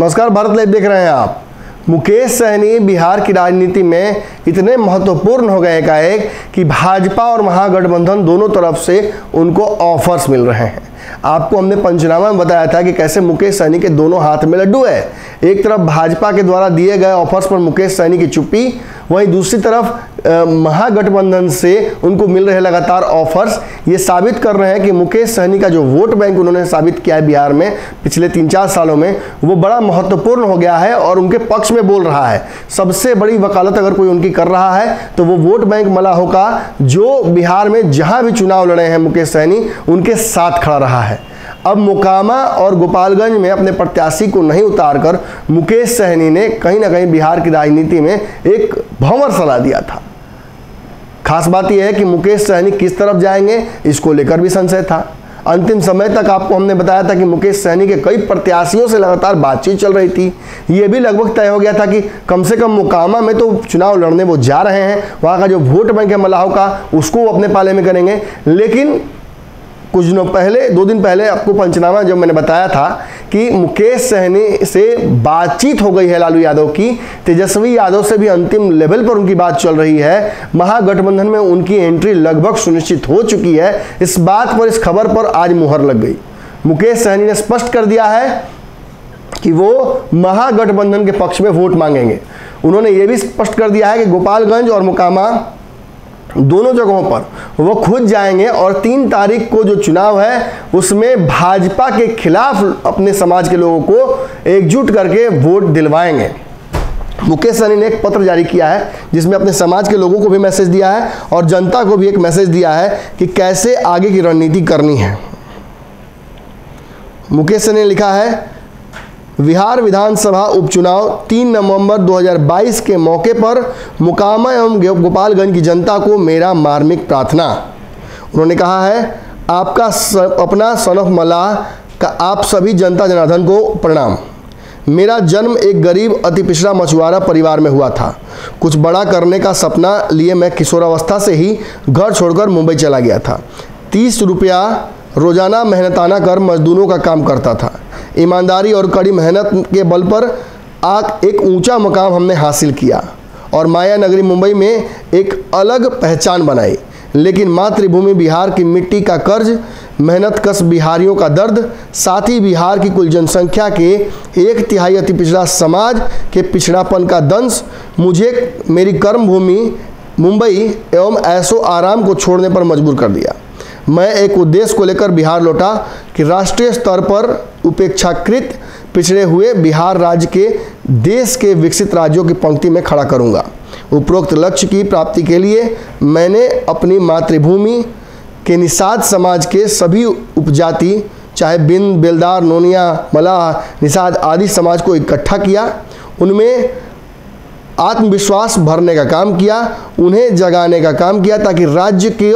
नमस्कार, भारत लाइव देख रहे हैं आप। मुकेश सहनी बिहार की राजनीति में इतने महत्वपूर्ण हो गए एकाएक कि भाजपा और महागठबंधन दोनों तरफ से उनको ऑफर्स मिल रहे हैं। आपको हमने पंचनामा में बताया था कि कैसे मुकेश सहनी के दोनों हाथ में लड्डू है। एक तरफ भाजपा के द्वारा दिए गए ऑफर्स पर मुकेश सहनी की चुप्पी, वहीं दूसरी तरफ महागठबंधन से उनको मिल रहे लगातार ऑफर्स ये साबित कर रहे हैं कि मुकेश सहनी का जो वोट बैंक उन्होंने साबित किया है बिहार में पिछले 3-4 सालों में, वो बड़ा महत्वपूर्ण हो गया है और उनके पक्ष में बोल रहा है। सबसे बड़ी वकालत अगर कोई उनकी कर रहा है तो वो वोट बैंक मलाहों का, जो बिहार में जहां भी चुनाव लड़े हैं मुकेश सहनी उनके साथ खड़ा रहा है। अब मोकामा और गोपालगंज में अपने प्रत्याशी को नहीं उतारकर मुकेश सहनी ने कहीं ना कहीं बिहार की राजनीति में एक भंवर सला दिया था। खास बात यह है कि मुकेश सहनी किस तरफ जाएंगे इसको लेकर भी संशय था। अंतिम समय तक आपको हमने बताया था कि मुकेश सहनी के कई प्रत्याशियों से लगातार बातचीत चल रही थी। ये भी लगभग तय हो गया था कि कम से कम मोकामा में तो चुनाव लड़ने वो जा रहे हैं, वहाँ का जो वोट बैंक है मलाहों का उसको वो अपने पाले में करेंगे। लेकिन कुछ दिनों पहले, 2 दिन पहले आपको पंचनामा जब मैंने बताया था कि मुकेश सहनी से बातचीत हो गई है लालू यादव की, तेजस्वी यादव से भी अंतिम लेवल पर उनकी बात चल रही है, महागठबंधन में उनकी एंट्री लगभग सुनिश्चित हो चुकी है। इस बात पर, इस खबर पर आज मुहर लग गई। मुकेश सहनी ने स्पष्ट कर दिया है कि वो महागठबंधन के पक्ष में वोट मांगेंगे। उन्होंने ये भी स्पष्ट कर दिया है कि गोपालगंज और मोकामा दोनों जगहों पर वो खुद जाएंगे और 3 तारीख को जो चुनाव है उसमें भाजपा के खिलाफ अपने समाज के लोगों को एकजुट करके वोट दिलवाएंगे। मुकेश सहनी ने एक पत्र जारी किया है जिसमें अपने समाज के लोगों को भी मैसेज दिया है और जनता को भी एक मैसेज दिया है कि कैसे आगे की रणनीति करनी है। मुकेश सहनी ने लिखा है, बिहार विधानसभा उपचुनाव 3 नवंबर 2022 के मौके पर मोकामा एवं गोपालगंज की जनता को मेरा मार्मिक प्रार्थना। उन्होंने कहा है, आपका अपना सन ऑफ मलाह का आप सभी जनता जनार्दन को प्रणाम। मेरा जन्म एक गरीब अति पिछड़ा मछुआरा परिवार में हुआ था। कुछ बड़ा करने का सपना लिए मैं किशोरावस्था से ही घर छोड़कर मुंबई चला गया था। 30 रुपया रोजाना मेहनताना कर मजदूरों का काम करता था। ईमानदारी और कड़ी मेहनत के बल पर एक ऊंचा मकाम हमने हासिल किया और माया नगरी मुंबई में एक अलग पहचान बनाई। लेकिन मातृभूमि बिहार की मिट्टी का कर्ज, मेहनत कश बिहारियों का दर्द, साथ ही बिहार की कुल जनसंख्या के 1/3 अति पिछड़ा समाज के पिछड़ापन का दंश मुझे मेरी कर्म भूमि मुंबई एवं ऐशो आराम को छोड़ने पर मजबूर कर दिया। मैं एक उद्देश्य को लेकर बिहार लौटा कि राष्ट्रीय स्तर पर उपेक्षाकृत पिछड़े हुए बिहार राज्य के देश के विकसित राज्यों की पंक्ति में खड़ा करूंगा। उपरोक्त लक्ष्य की प्राप्ति के लिए मैंने अपनी मातृभूमि के निषाद समाज के सभी उपजाति, चाहे बिंद, बेलदार, नोनिया, मलाह, निषाद आदि समाज को इकट्ठा किया, उनमें आत्मविश्वास भरने का काम किया, उन्हें जगाने का काम किया ताकि राज्य के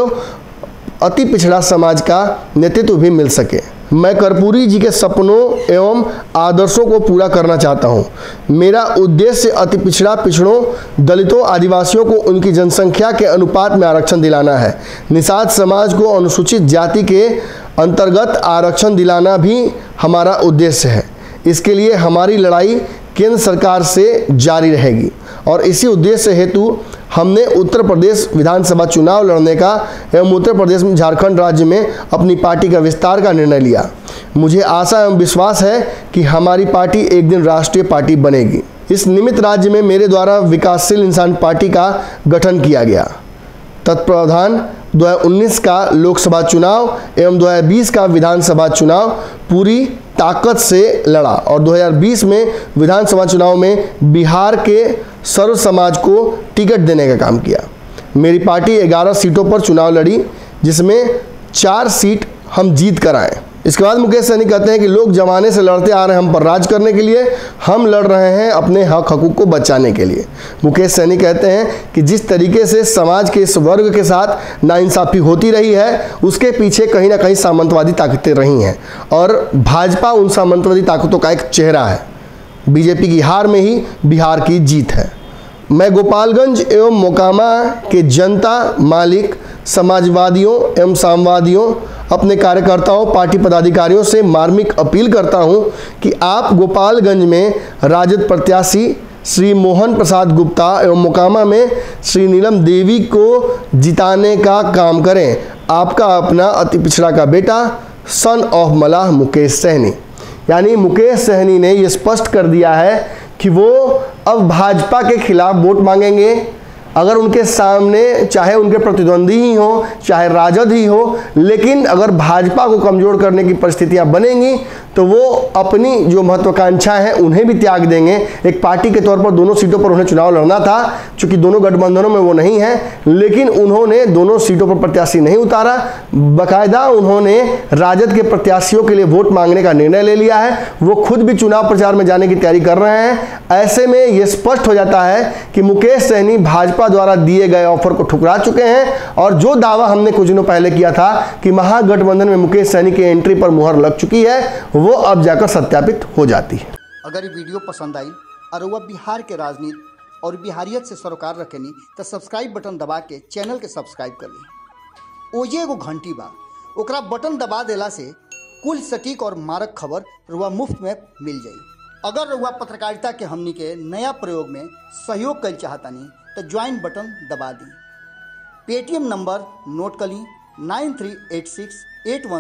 अति पिछड़ा समाज का नेतृत्व भी मिल सके। मैं कर्पूरी जी के सपनों एवं आदर्शों को पूरा करना चाहता हूं। मेरा उद्देश्य अति पिछड़ा पिछड़ों, दलितों, आदिवासियों को उनकी जनसंख्या के अनुपात में आरक्षण दिलाना है। निषाद समाज को अनुसूचित जाति के अंतर्गत आरक्षण दिलाना भी हमारा उद्देश्य है। इसके लिए हमारी लड़ाई केंद्र सरकार से जारी रहेगी और इसी उद्देश्य हेतु हमने उत्तर प्रदेश विधानसभा चुनाव लड़ने का एवं उत्तर प्रदेश में झारखंड राज्य में अपनी पार्टी का विस्तार का निर्णय लिया। मुझे आशा एवं विश्वास है कि हमारी पार्टी एक दिन राष्ट्रीय पार्टी बनेगी। इस निमित्त राज्य में मेरे द्वारा विकासशील इंसान पार्टी का गठन किया गया। तत्प्रावधान 2019 का लोकसभा चुनाव एवं 2020 का विधानसभा चुनाव पूरी ताकत से लड़ा और 2020 में विधानसभा चुनाव में बिहार के सर्व समाज को टिकट देने का काम किया। मेरी पार्टी 11 सीटों पर चुनाव लड़ी, जिसमें 4 सीट हम जीत कर आए। इसके बाद मुकेश सहनी कहते हैं कि लोग जमाने से लड़ते आ रहे हैं हम पर राज करने के लिए, हम लड़ रहे हैं अपने हक हकूक को बचाने के लिए। मुकेश सहनी कहते हैं कि जिस तरीके से समाज के इस वर्ग के साथ नाइंसाफ़ी होती रही है उसके पीछे कहीं ना कहीं सामंतवादी ताकतें रही हैं और भाजपा उन सामंतवादी ताकतों का एक चेहरा है। बीजेपी की हार में ही बिहार की जीत है। मैं गोपालगंज एवं मोकामा के जनता, मालिक, समाजवादियों एवं सामवादियों, अपने कार्यकर्ताओं, पार्टी पदाधिकारियों से मार्मिक अपील करता हूं कि आप गोपालगंज में राजद प्रत्याशी श्री मोहन प्रसाद गुप्ता एवं मोकामा में श्री नीलम देवी को जिताने का काम करें। आपका अपना अति पिछड़ा का बेटा, सन ऑफ मलाह मुकेश सहनी। यानी मुकेश सहनी ने यह स्पष्ट कर दिया है कि वो अब भाजपा के खिलाफ वोट मांगेंगे। अगर उनके सामने चाहे उनके प्रतिद्वंदी ही हो, चाहे राजद ही हो, लेकिन अगर भाजपा को कमजोर करने की परिस्थितियां बनेंगी तो वो अपनी जो महत्वाकांक्षाएं हैं उन्हें भी त्याग देंगे। एक पार्टी के तौर पर दोनों सीटों पर उन्हें चुनाव लड़ना था, चूंकि दोनों गठबंधनों में वो नहीं है, लेकिन उन्होंने दोनों सीटों पर प्रत्याशी नहीं उतारा। बाकायदा उन्होंने राजद के प्रत्याशियों के लिए वोट मांगने का निर्णय ले लिया है। वो खुद भी चुनाव प्रचार में जाने की तैयारी कर रहे हैं। ऐसे में ये स्पष्ट हो जाता है कि मुकेश सहनी भाजपा द्वारा दिए गए ऑफर को ठुकरा चुके हैं और जो दावा हमने कुछ दिनों पहले किया था कि महागठबंधन में मुकेश सहनी की एंट्री पर मुहर लग चुकी है, वो अब जाकर सत्यापित हो जाती है। अगर ये वीडियो पसंद आई और वह बिहार के राजनीति और बिहारियत से सरोकार रखेनी तो सब्सक्राइब बटन दबा के चैनल के सब्सक्राइब कर ली। ओजे एगो घंटी बा, ओकरा बटन दबा देला से कुल सटीक और मारक खबर रुआ मुफ्त में मिल जाई। अगर रुआ पत्रकारिता के हमनी के नया प्रयोग में सहयोग कर चाहतानी तो ज्वाइन बटन दबा दी। पेटीएम नंबर नोट कर ली 938681